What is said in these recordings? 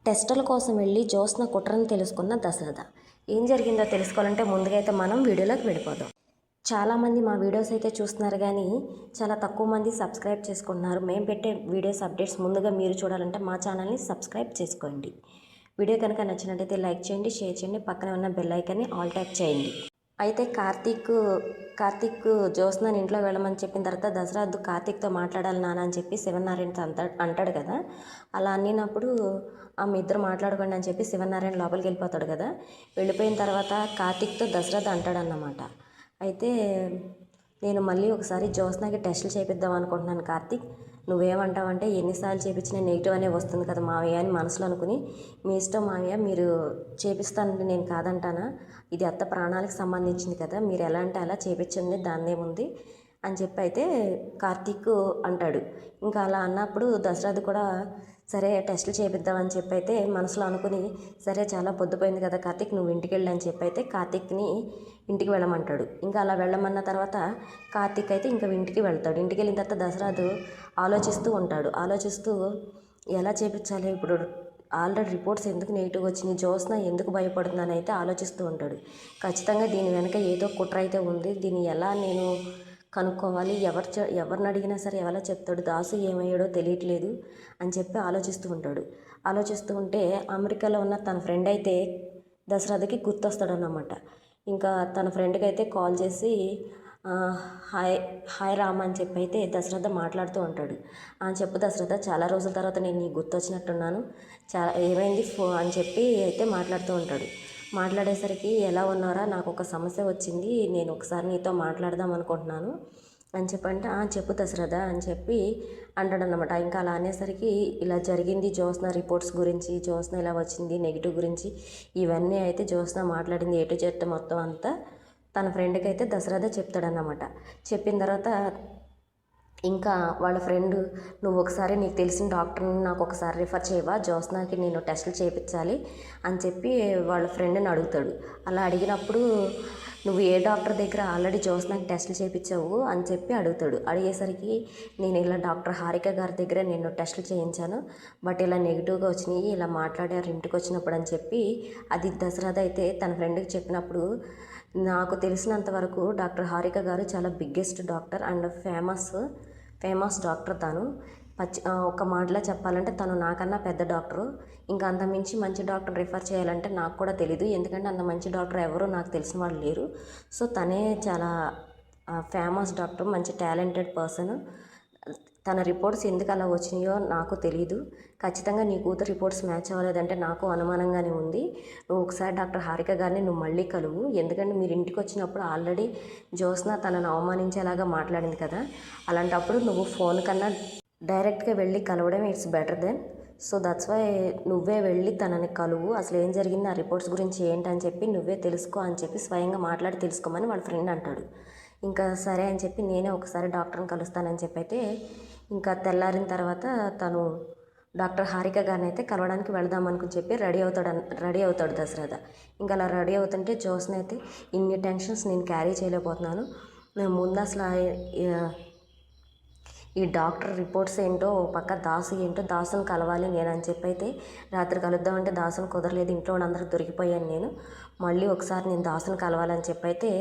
టెస్టుల కోసం వెళ్ళి జ్యోత్స్న కుట్రను తెలుసుకున్న దశరథ. ఏం జరిగిందో తెలుసుకోవాలంటే ముందుగా అయితే మనం వీడియోలోకి వెళ్ళిపోదాం. చాలామంది మా వీడియోస్ అయితే చూస్తున్నారు కానీ చాలా తక్కువ మంది సబ్స్క్రైబ్ చేసుకుంటున్నారు. మేము పెట్టే వీడియోస్ అప్డేట్స్ ముందుగా మీరు చూడాలంటే మా ఛానల్ని సబ్స్క్రైబ్ చేసుకోండి. వీడియో కనుక నచ్చినట్టయితే లైక్ చేయండి, షేర్ చేయండి, పక్కనే ఉన్న బెల్ ఐకాన్ని ఆల్ ట్యాప్ చేయండి. అయితే కార్తీక్ జ్యోత్స్నని ఇంట్లో వెళ్ళమని చెప్పిన తర్వాత దశరథ్ కార్తీక్తో మాట్లాడాలి నాన్న అని చెప్పి శివనారాయణతో అంటాడు కదా. అలా అన్నినప్పుడు మీ ఇద్దరు మాట్లాడుకోండి అని చెప్పి శివనారాయణ లోపలికి వెళ్ళిపోతాడు కదా. వెళ్ళిపోయిన తర్వాత కార్తీక్తో దశరథ్ అంటాడన్నమాట. అయితే నేను మళ్ళీ ఒకసారి జ్యోత్స్నకి టెస్టులు చేపిద్దాం అనుకుంటున్నాను కార్తీక్, నువ్వేమంటావంటే ఎన్నిసార్లు చేపించినా నెగిటివ్ అనే వస్తుంది కదా మావయ్య అని మనసులో అనుకుని, మీ ఇష్టం మావయ్య, మీరు చేపిస్తానంటే నేను కాదంటానా, ఇది అత్త ప్రాణాలకు సంబంధించింది కదా, మీరు ఎలా అంటే అలా చేపించండి దాన్నేముంది అని చెప్పి అయితే కార్తీక్ అంటాడు. ఇంకా అలా అన్నప్పుడు దశరథ్ కూడా సరే టెస్టులు చేపిద్దామని చెప్పి అయితే మనసులో అనుకుని, సరే చాలా పొద్దుపోయింది కదా కార్తీక్, నువ్వు ఇంటికి వెళ్ళి అని చెప్పి అయితే కార్తీక్ని ఇంటికి వెళ్ళమంటాడు. ఇంకా అలా వెళ్ళమన్న తర్వాత కార్తీక్ అయితే ఇంకా ఇంటికి వెళ్తాడు. ఇంటికి వెళ్ళిన తర్వాత దశరథ్ ఆలోచిస్తూ ఎలా చేపించాలి, ఇప్పుడు ఆల్రెడీ రిపోర్ట్స్ ఎందుకు నెగిటివ్ వచ్చినాయి, జ్యోత్స్న ఎందుకు భయపడుతుందని అయితే ఆలోచిస్తూ ఉంటాడు. ఖచ్చితంగా దీని వెనక ఏదో కుట్ర అయితే ఉంది, దీన్ని ఎలా నేను కనుక్కోవాలి, ఎవరిని అడిగినా సరే ఎవరో చెప్తాడు, దాసు ఏమయ్యాడో తెలియట్లేదు అని చెప్పి ఆలోచిస్తూ ఉంటే అమెరికాలో ఉన్న తన ఫ్రెండ్ అయితే దశరథకి గుర్తొస్తాడన్నమాట. ఇంకా తన ఫ్రెండ్కి అయితే కాల్ చేసి హాయ్ రామ్ అని చెప్పి అయితే దశరథ మాట్లాడుతూ ఉంటాడు. చెప్పు దశరథ, చాలా రోజుల తర్వాత నేను నీకు గుర్తొచ్చినట్టున్నాను, ఏమైంది అని చెప్పి అయితే మాట్లాడుతూ ఉంటాడు. మాట్లాడేసరికి ఎలా ఉన్నారా, నాకు ఒక సమస్య వచ్చింది, నేను ఒకసారి నీతో మాట్లాడదాం అనుకుంటున్నాను అని చెప్పంటే చెప్పు దశరథ అని చెప్పి అంటాడనమాట. ఇంకా అలా అనేసరికి ఇలా జరిగింది జ్యోత్స్న రిపోర్ట్స్ గురించి, జ్యోత్స్న ఇలా వచ్చింది నెగిటివ్ గురించి, ఇవన్నీ అయితే జ్యోత్స్న మాట్లాడింది ఏ టు జెడ్ మొత్తం అంతా తన ఫ్రెండ్కి అయితే దశరథ చెప్తాడన్నమాట. చెప్పిన తర్వాత ఇంకా వాళ్ళ ఫ్రెండ్, నువ్వు ఒకసారి నీకు తెలిసిన డాక్టర్ని నాకు ఒకసారి రిఫర్ చేయవా, జ్యోత్స్నకి నేను టెస్టులు చేయించాలి అని చెప్పి వాళ్ళ ఫ్రెండ్ని అడుగుతాడు. అలా అడిగినప్పుడు నువ్వు ఏ డాక్టర్ దగ్గర ఆల్రెడీ జ్యోత్స్నకి టెస్టులు చేయించావు అని చెప్పి అడుగుతాడు. అడిగేసరికి నేను ఇలా డాక్టర్ హారిక గారి దగ్గర నేను టెస్టులు చేయించాను, బట్ ఇలా నెగిటివ్గా వచ్చినాయి, ఇలా మాట్లాడారు ఇంటికి వచ్చినప్పుడు అని చెప్పి అది దశరథ అయితే తన ఫ్రెండ్కి చెప్పినప్పుడు, నాకు తెలిసినంత వరకు డాక్టర్ హారిక గారు చాలా biggest doctor and famous doctor. తను ఒక మాటలో చెప్పాలంటే తను నాకన్నా పెద్ద డాక్టరు. ఇంకా అంతమించి మంచి డాక్టర్ రిఫర్ చేయాలంటే నాకు కూడా తెలీదు, ఎందుకంటే అంత మంచి డాక్టర్ ఎవరు నాకు తెలిసిన వాళ్ళు లేరు. సో తనే చాలా ఫేమస్ డాక్టర్, మంచి టాలెంటెడ్ పర్సన్. తన రిపోర్ట్స్ ఎందుకు అలా వచ్చినాయో నాకు తెలీదు. ఖచ్చితంగా నీ కూతురు రిపోర్ట్స్ మ్యాచ్ అవ్వలేదంటే నాకు అనుమానంగానే ఉంది. నువ్వు ఒకసారి డాక్టర్ హారిక గారిని నువ్వు మళ్ళీ కలువు, ఎందుకంటే మీరు ఇంటికి వచ్చినప్పుడు ఆల్రెడీ జ్యోత్స్న తనను అవమానించేలాగా మాట్లాడింది కదా, అలాంటప్పుడు నువ్వు ఫోన్ కన్నా డైరెక్ట్గా వెళ్ళి కలవడం it's better then, so that's why నువ్వే వెళ్ళి తనని కలువు, అసలు ఏం జరిగింది, ఆ రిపోర్ట్స్ గురించి ఏంటని చెప్పి నువ్వే తెలుసుకో అని చెప్పి స్వయంగా మాట్లాడి తెలుసుకోమని వాళ్ళ ఫ్రెండ్ అంటాడు. ఇంకా సరే అని చెప్పి నేనే ఒకసారి డాక్టర్ని కలుస్తానని చెప్పి అయితే ఇంకా తెల్లారిన తర్వాత తను డాక్టర్ హారిక గారిని అయితే కలవడానికి వెళదాం అనుకుని చెప్పి రెడీ అవుతాడు దశరథ. ఇంకా అలా రెడీ అవుతుంటే జ్యోత్స్న అయితే, ఇన్ని టెన్షన్స్ నేను క్యారీ చేయలేకపోతున్నాను, నేను ముందు అసలు ఈ డాక్టర్ రిపోర్ట్స్ ఏంటో, పక్క దాసు ఏంటో, దాసును కలవాలి నేను అని చెప్పి అయితే రాత్రి కలుద్దామంటే దాసును కుదరలేదు, ఇంట్లో వాళ్ళందరూ దొరికిపోయాను నేను, మళ్ళీ ఒకసారి నేను దాసును కలవాలని చెప్పి అయితే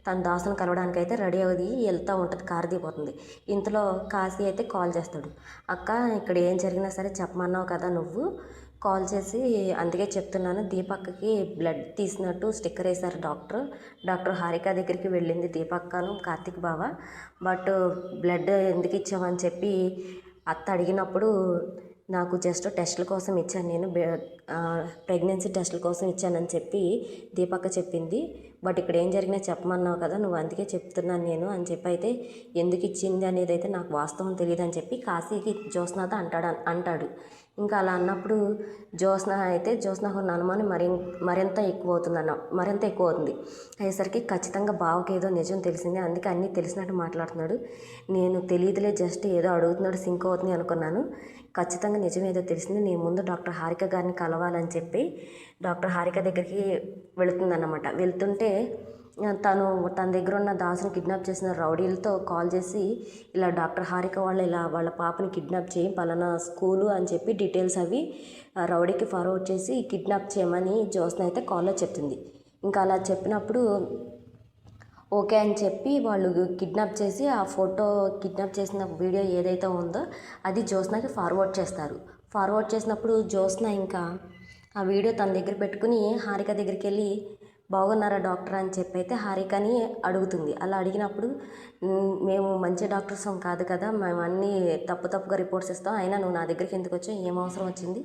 తను దాసును కలవడానికి అయితే రెడీ అయ్యి వెళ్తూ ఉంటుంది, కారు దిగిపోతుంది. ఇంతలో కాశీ అయితే కాల్ చేస్తాడు. అక్క, ఇక్కడ ఏం జరిగినా సరే చెప్పమన్నావు కదా నువ్వు, కాల్ చేసి అందుకే చెప్తున్నాను, దీపక్కకి బ్లడ్ తీసినట్టు స్టిక్కర్ వేశారు డాక్టర్ హారిక దగ్గరికి వెళ్ళింది దీపక్కను కార్తీక్ బావ, బట్ బ్లడ్ ఎందుకు ఇచ్చామని చెప్పి అత్త అడిగినప్పుడు నాకు జస్ట్ టెస్టుల కోసం ఇచ్చాను, నేను ప్రెగ్నెన్సీ టెస్టుల కోసం ఇచ్చానని చెప్పి దీపక్క చెప్పింది, బట్ ఇక్కడ ఏం జరిగినా చెప్పమన్నావు కదా నువ్వు, అందుకే చెప్తున్నాను నేను అని చెప్పి అయితే ఎందుకు ఇచ్చింది అనేది అయితే నాకు వాస్తవం తెలియదు అని చెప్పి కాశీకి జ్యోత్స్నతో అంటాడు. ఇంకా అలా అన్నప్పుడు జ్యోత్స్నకు అనుమానం మరింత ఎక్కువ అవుతుంది. అయ్యేసరికి ఖచ్చితంగా బావకి ఏదో నిజం తెలిసింది, అందుకే అన్నీ తెలిసినట్టు మాట్లాడుతున్నాడు, నేను తెలియదులే జస్ట్ ఏదో అడుగుతున్నాడు సింక్ అవుతుంది అనుకున్నాను, ఖచ్చితంగా నిజం ఏదో తెలిసింది, నేను ముందు డాక్టర్ హారిక గారిని కలవాలని చెప్పి డాక్టర్ హారిక దగ్గరికి వెళుతుందన్నమాట. వెళ్తుంటే తన దగ్గర ఉన్న దాసుని కిడ్నాప్ చేసిన రౌడీలతో కాల్ చేసి ఇలా డాక్టర్ హారిక వాళ్ళు ఇలా వాళ్ళ పాపని కిడ్నాప్ చేయి పలానా స్కూలు అని చెప్పి డీటెయిల్స్ అవి రౌడీకి ఫార్వర్డ్ చేసి కిడ్నాప్ చేయమని జ్యోత్స్న అయితే కాల్లో చెప్తుంది. ఇంకా అలా చెప్పినప్పుడు ఓకే అని చెప్పి వాళ్ళు కిడ్నాప్ చేసి ఆ ఫోటో కిడ్నాప్ చేసిన వీడియో ఏదైతే ఉందో అది జ్యోత్స్నకి ఫార్వర్డ్ చేస్తారు. ఫార్వర్డ్ చేసినప్పుడు జ్యోత్స్న ఇంకా ఆ వీడియో తన దగ్గర పెట్టుకుని హారిక దగ్గరికి వెళ్ళి బాగున్నారా డాక్టర్ అని చెప్పి అయితే హారికని అడుగుతుంది. అలా అడిగినప్పుడు మేము మంచి డాక్టర్స్ కాదు కదా, మేము అన్నీ తప్పుగా రిపోర్ట్స్ ఇస్తాం, అయినా నువ్వు నా దగ్గరికి ఎందుకు వచ్చావు, ఏం అవసరం వచ్చింది,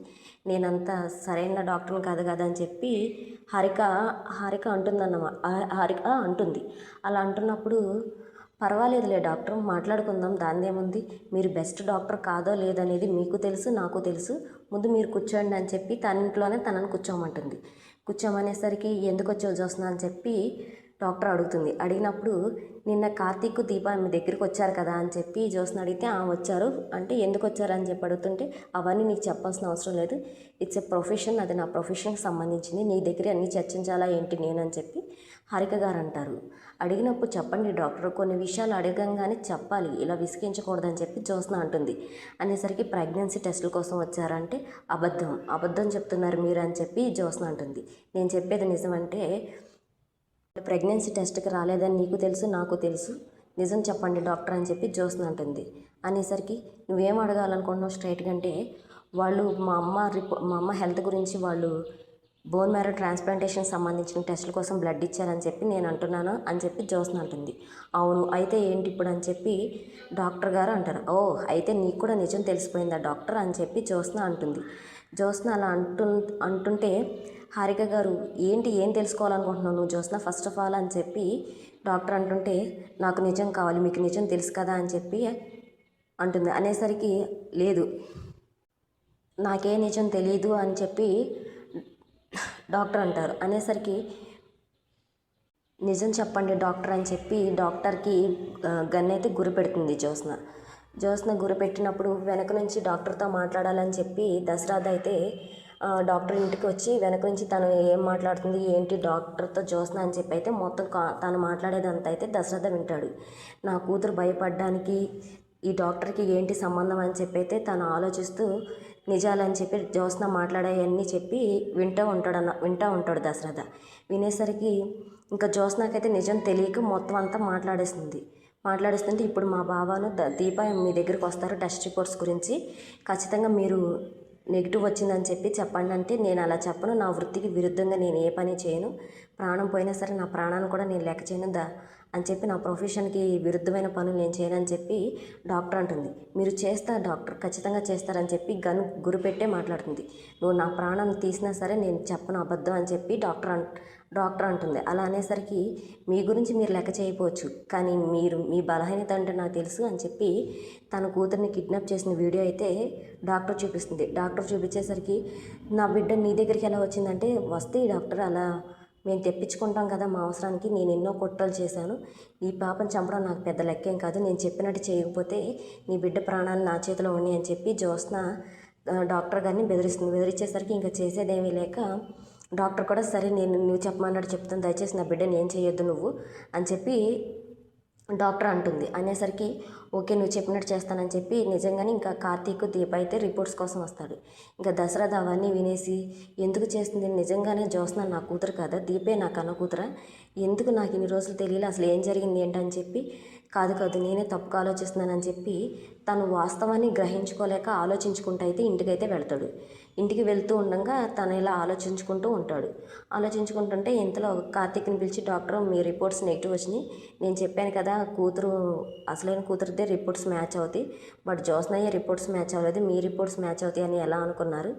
నేనంత సరైన డాక్టర్ని కాదు కదా అని చెప్పి హారిక హారిక అంటుంది. అలా అంటున్నప్పుడు పర్వాలేదులే డాక్టర్, మాట్లాడుకుందాం, దానిదేముంది, మీరు బెస్ట్ డాక్టర్ కాదో లేదనేది మీకు తెలుసు, నాకు తెలుసు, ముందు మీరు కూర్చోండి అని చెప్పి తన ఇంట్లోనే తనని కూర్చోమంటుంది. కూర్చోమనేసరికి ఎందుకు వచ్చావు జ్యోత్స్న అని చెప్పి డాక్టర్ అడుగుతుంది. అడిగినప్పుడు నిన్న కార్తీక్ దీప మీ దగ్గరికి వచ్చారు కదా అని చెప్పి జ్యోత్స్న అడిగితే వచ్చారు అంటే ఎందుకు వచ్చారు అని చెప్పి అడుగుతుంటే అవన్నీ నీకు చెప్పాల్సిన అవసరం లేదు, ఇట్స్ ఎ ప్రొఫెషన్, అది నా ప్రొఫెషన్కి సంబంధించింది, నీ దగ్గర అన్నీ చర్చించాలా ఏంటి నేనని చెప్పి హారిక గారు అంటారు. అడిగినప్పుడు చెప్పండి డాక్టర్, కొన్ని విషయాలు అడగంగానే చెప్పాలి, ఇలా విసిగించకూడదని చెప్పి జ్యోత్స్న అంటుంది. అనేసరికి ప్రెగ్నెన్సీ టెస్టుల కోసం వచ్చారంటే అబద్ధం చెప్తున్నారు మీరు అని చెప్పి జ్యోత్స్న అంటుంది. నేను చెప్పేది నిజమంటే ప్రెగ్నెన్సీ టెస్ట్కి రాలేదని నీకు తెలుసు, నాకు తెలుసు, నిజం చెప్పండి డాక్టర్ అని చెప్పి జ్యోత్స్న అంటుంది. అనేసరికి నువ్వేం అడగాలనుకుంటున్నావు స్ట్రైట్గా అంటే వాళ్ళు మా అమ్మ హెల్త్ గురించి వాళ్ళు బోన్ మ్యారో ట్రాన్స్ప్లాంటేషన్ సంబంధించిన టెస్టుల కోసం బ్లడ్ ఇచ్చారని చెప్పి నేను అంటున్నాను అని చెప్పి జ్యోత్స్న అంటుంది. అవును, అయితే ఏంటి ఇప్పుడు అని చెప్పి డాక్టర్ గారు అంటారు. అయితే నీకు కూడా నిజం తెలిసిపోయిందా డాక్టర్ అని చెప్పి జ్యోత్స్న అంటుంది. జ్యోత్స్న అలా అంటుంటే హారిక గారు ఏం తెలుసుకోవాలనుకుంటున్నావు నువ్వు జ్యోత్స్న ఫస్ట్ ఆఫ్ ఆల్ అని చెప్పి డాక్టర్ అంటుంటే నాకు నిజం కావాలి, మీకు నిజం తెలుసు కదా అని చెప్పి అంటుంది. అనేసరికి లేదు, నాకే నిజం తెలియదు అని చెప్పి డాక్టర్ అంటారు. అనేసరికి నిజం చెప్పండి డాక్టర్ అని చెప్పి డాక్టర్కి గన్ అయితే గురి పెడుతుంది జ్యోత్స్న గురి పెట్టినప్పుడు వెనక నుంచి డాక్టర్తో మాట్లాడాలని చెప్పి దశరథ అయితే డాక్టర్ ఇంటికి వచ్చి వెనక నుంచి తను ఏం మాట్లాడుతుంది ఏంటి డాక్టర్తో జ్యోత్స్న అని చెప్పి అయితే మొత్తం తను మాట్లాడేదంతా అయితే దశరథ వింటాడు. నా కూతురు భయపడడానికి ఈ డాక్టర్కి ఏంటి సంబంధం అని చెప్పి అయితే తను ఆలోచిస్తూ నిజాలని చెప్పి జ్యోత్స్న మాట్లాడాయన్నీ చెప్పి వింటూ ఉంటాడు దశరథ. వినేసరికి ఇంకా జ్యోత్స్నకైతే నిజం తెలియక మొత్తం అంతా మాట్లాడేస్తుంటే ఇప్పుడు మా బావను దీప మీ దగ్గరికి వస్తారు టెస్ట్ రిపోర్ట్స్ గురించి, ఖచ్చితంగా మీరు నెగిటివ్ వచ్చిందని చెప్పి చెప్పండి అంటే నేను అలా చెప్పను, నా వృత్తికి విరుద్ధంగా నేను ఏ పని చేయను, ప్రాణం పోయినా సరే నా ప్రాణాన్ని కూడా నేను లెక్క చేయను అని చెప్పి నా ప్రొఫెషన్కి విరుద్ధమైన పనులు నేను చేయనని చెప్పి డాక్టర్ అంటుంది. మీరు చేస్తారు డాక్టర్, ఖచ్చితంగా చేస్తారని చెప్పి గురిపెట్టే మాట్లాడుతుంది. నువ్వు నా ప్రాణం తీసినా సరే నేను చెప్పను అబద్ధం అని చెప్పి డాక్టర్ అంటుంది. అలా అనేసరికి మీ గురించి మీరు లెక్క చేయకపోవచ్చు, కానీ మీ బలహీనత అంటే నాకు తెలుసు అని చెప్పి తన కూతుర్ని కిడ్నాప్ చేసిన వీడియో అయితే డాక్టర్ చూపిస్తుంది. డాక్టర్ చూపించేసరికి నా బిడ్డ నీ దగ్గరికి ఎలా వచ్చిందంటే వస్తే డాక్టర్ అలా మేము తెప్పించుకుంటాం కదా మా అవసరానికి, నేను ఎన్నో కుట్రలు చేశాను, ఈ పాపను చంపడం నాకు పెద్ద లెక్కేం కాదు, నేను చెప్పినట్టు చేయకపోతే నీ బిడ్డ ప్రాణాలు నా చేతిలో ఉన్నాయి అని చెప్పి జ్యోత్స్న డాక్టర్ గారిని బెదిరించేసరికి ఇంకా చేసేదేమీ లేక డాక్టర్ కూడా సరే నువ్వు చెప్పమన్నాడు చెప్తాను, దయచేసి నా బిడ్డని ఏం చేయొద్దు నువ్వు అని చెప్పి డాక్టర్ అంటుంది. అనేసరికి ఓకే నువ్వు చెప్పినట్టు చేస్తానని చెప్పి నిజంగానే ఇంకా కార్తీక్ దీప అయితే రిపోర్ట్స్ కోసం వస్తాడు. ఇంకా దశరథ అవన్నీ వినేసి ఎందుకు చేస్తుంది, నిజంగానే జ్యోత్స్న నా కూతురు కదా, దీపే నా కన్న కూతురా, ఎందుకు నాకు ఇన్ని రోజులు తెలియదు, అసలు ఏం జరిగింది ఏంటని చెప్పి కాదు నేనే తప్పుగా ఆలోచిస్తున్నానని చెప్పి తను వాస్తవాన్ని గ్రహించుకోలేక ఆలోచించుకుంటూ అయితే ఇంటికైతే వెళ్తాడు. ఇంటికి వెళ్తూ ఉండగా తను ఇలా ఆలోచించుకుంటుంటే ఇంతలో కార్తీక్ని పిలిచి డాక్టర్ మీ రిపోర్ట్స్ నెగిటివ్ వచ్చినాయి, నేను చెప్పాను కదా అసలైన కూతురిదే రిపోర్ట్స్ మ్యాచ్ అవుతాయి, బట్ జ్యోత్స్నయ్యే రిపోర్ట్స్ మ్యాచ్ అవ్వలేదు, మీ రిపోర్ట్స్ మ్యాచ్ అవుతాయి అని ఎలా అనుకున్నారు,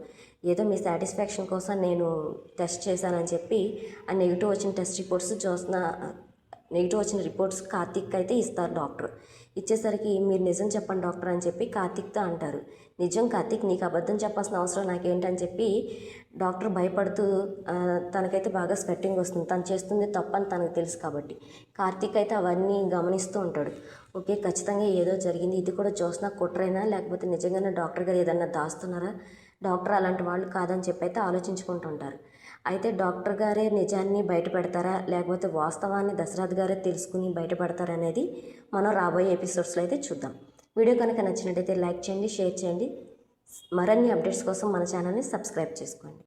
ఏదో మీ సాటిస్ఫాక్షన్ కోసం నేను టెస్ట్ చేశానని చెప్పి ఆ నెగిటివ్ వచ్చిన టెస్ట్ రిపోర్ట్స్ నెగిటివ్ వచ్చిన రిపోర్ట్స్ కార్తీక్ అయితే ఇస్తారు డాక్టర్. ఇచ్చేసరికి మీరు నిజం చెప్పండి డాక్టర్ అని చెప్పి కార్తీక్తో అంటారు. నిజం కార్తీక్, నీకు అబద్ధం చెప్పాల్సిన అవసరం నాకేంటని చెప్పి డాక్టర్ భయపడుతూ తనకైతే బాగా స్వెట్టింగ్ వస్తుంది, తను చేస్తుంది తప్పని తనకు తెలుసు కాబట్టి. కార్తీక్ అయితే అవన్నీ గమనిస్తూ ఉంటాడు. ఓకే ఖచ్చితంగా ఏదో జరిగింది, ఇది కూడా జ్యోత్స్న కుట్రైనా లేకపోతే నిజంగానే డాక్టర్ గారు ఏదన్నా దాస్తున్నారా, డాక్టర్ అలాంటి వాళ్ళు కాదని చెప్పి అయితే ఆలోచించుకుంటుంటారు. అయితే డాక్టర్ గారే నిజాన్ని బయటపెడతారా, లేకపోతే వాస్తవాన్ని దశరథ్ గారే తెలుసుకుని బయటపడతారా అనేది మనం రాబోయే ఎపిసోడ్స్లో అయితే చూద్దాం. వీడియో కనుక నచ్చినట్టయితే లైక్ చేయండి, షేర్ చేయండి. మరిన్ని అప్డేట్స్ కోసం మన ఛానల్ని సబ్స్క్రైబ్ చేసుకోండి.